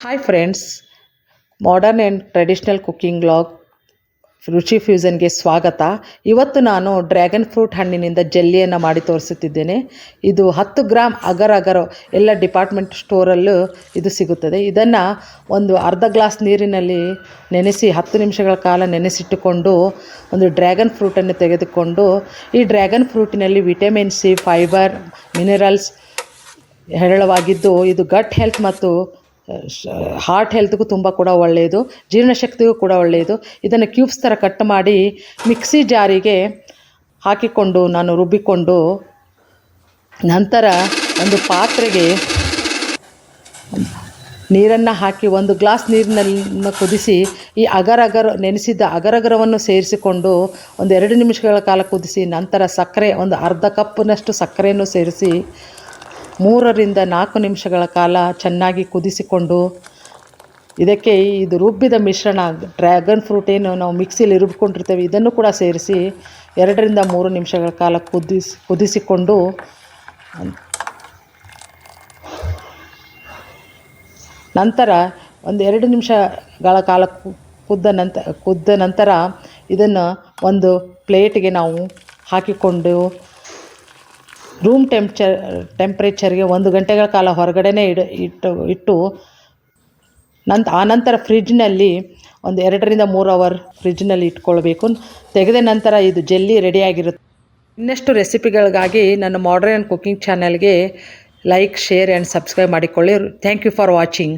Hi friends, modern and traditional cooking vlog ರುಚಿ ಫ್ಯೂಷನ್ಗೆ ಸ್ವಾಗತ. ಇವತ್ತು ನಾನು ಡ್ರ್ಯಾಗನ್ ಫ್ರೂಟ್ ಹಣ್ಣಿನಿಂದ ಜೆಲ್ಲಿಯನ್ನು ಮಾಡಿ ತೋರಿಸುತ್ತಿದ್ದೇನೆ. ಇದು 10 ಗ್ರಾಮ್ ಅಗರ್ ಅಗರ್ ಎಲ್ಲ ಡಿಪಾರ್ಟ್ಮೆಂಟ್ ಸ್ಟೋರಲ್ಲೂ ಇದು ಸಿಗುತ್ತದೆ. ಇದನ್ನು ಒಂದು ಅರ್ಧ ಗ್ಲಾಸ್ ನೀರಿನಲ್ಲಿ ನೆನೆಸಿ 10 ನಿಮಿಷಗಳ ಕಾಲ ನೆನೆಸಿಟ್ಟುಕೊಂಡು ಒಂದು ಡ್ರ್ಯಾಗನ್ ಫ್ರೂಟನ್ನು ತೆಗೆದುಕೊಂಡು, ಈ ಡ್ರ್ಯಾಗನ್ ಫ್ರೂಟಿನಲ್ಲಿ ವಿಟಮಿನ್ ಸಿ, ಫೈಬರ್, ಮಿನರಲ್ಸ್ ಹೇರಳವಾಗಿದ್ದು ಇದು ಗಟ್ ಹೆಲ್ತ್ ಮತ್ತು ಹಾರ್ಟ್ ಹೆಲ್ತ್ಗೂ ತುಂಬ ಕೂಡ ಒಳ್ಳೆಯದು, ಜೀರ್ಣಶಕ್ತಿಗೂ ಕೂಡ ಒಳ್ಳೆಯದು. ಇದನ್ನು ಕ್ಯೂಬ್ಸ್ ಥರ ಕಟ್ ಮಾಡಿ ಮಿಕ್ಸಿ ಜಾರಿಗೆ ಹಾಕಿಕೊಂಡು ನಾನು ರುಬ್ಬಿಕೊಂಡು, ನಂತರ ಒಂದು ಪಾತ್ರೆಗೆ ನೀರನ್ನು ಹಾಕಿ 1 ಗ್ಲಾಸ್ ನೀರಿನಲ್ಲಿ ಕುದಿಸಿ ಈ ನೆನೆಸಿದ್ದ ಅಗರಗರವನ್ನು ಸೇರಿಸಿಕೊಂಡು ಒಂದು 2 ನಿಮಿಷಗಳ ಕಾಲ ಕುದಿಸಿ, ನಂತರ ಸಕ್ಕರೆ ಒಂದು ಅರ್ಧ ಕಪ್ನಷ್ಟು ಸಕ್ಕರೆಯನ್ನು ಸೇರಿಸಿ 3 ರಿಂದ 4 ನಿಮಿಷಗಳ ಕಾಲ ಚೆನ್ನಾಗಿ ಕುದಿಸಿಕೊಂಡು, ಇದಕ್ಕೆ ಇದು ರುಬ್ಬಿದ ಮಿಶ್ರಣ ಡ್ರ್ಯಾಗನ್ ಫ್ರೂಟ್ ಏನು ನಾವು ಮಿಕ್ಸಿಯಲ್ಲಿ ರುಬ್ಬಿಕೊಂಡಿರ್ತೇವೆ ಇದನ್ನು ಕೂಡ ಸೇರಿಸಿ 2 ರಿಂದ 3 ನಿಮಿಷಗಳ ಕಾಲ ಕುದಿಸಿಕೊಂಡು, ನಂತರ ಒಂದು 2 ನಿಮಿಷಗಳ ಕಾಲ ಕುದ್ದ ನಂತರ ಇದನ್ನು ಒಂದು ಪ್ಲೇಟಿಗೆ ನಾವು ಹಾಕಿಕೊಂಡು ರೂಮ್ ಟೆಂಪ್ರೇಚರ್ಗೆ 1 ಗಂಟೆಗಳ ಕಾಲ ಹೊರಗಡೆನೇ ಇಟ್ಟು ಆನಂತರ ಫ್ರಿಡ್ಜ್ನಲ್ಲಿ ಒಂದು 2 ರಿಂದ 3 ಅವರ್ ಫ್ರಿಡ್ಜ್ನಲ್ಲಿ ಇಟ್ಕೊಳ್ಬೇಕು. ತೆಗೆದ ನಂತರ ಇದು ಜೆಲ್ಲಿ ರೆಡಿಯಾಗಿರುತ್ತೆ. ಇನ್ನಷ್ಟು ರೆಸಿಪಿಗಳಿಗಾಗಿ ನನ್ನ ಮಾಡರ್ನ್ ಆ್ಯಂಡ್ ಕುಕ್ಕಿಂಗ್ ಚಾನಲ್ಗೆ ಲೈಕ್, ಶೇರ್ ಆ್ಯಂಡ್ ಸಬ್ಸ್ಕ್ರೈಬ್ ಮಾಡಿಕೊಳ್ಳಿ. Thank you for watching.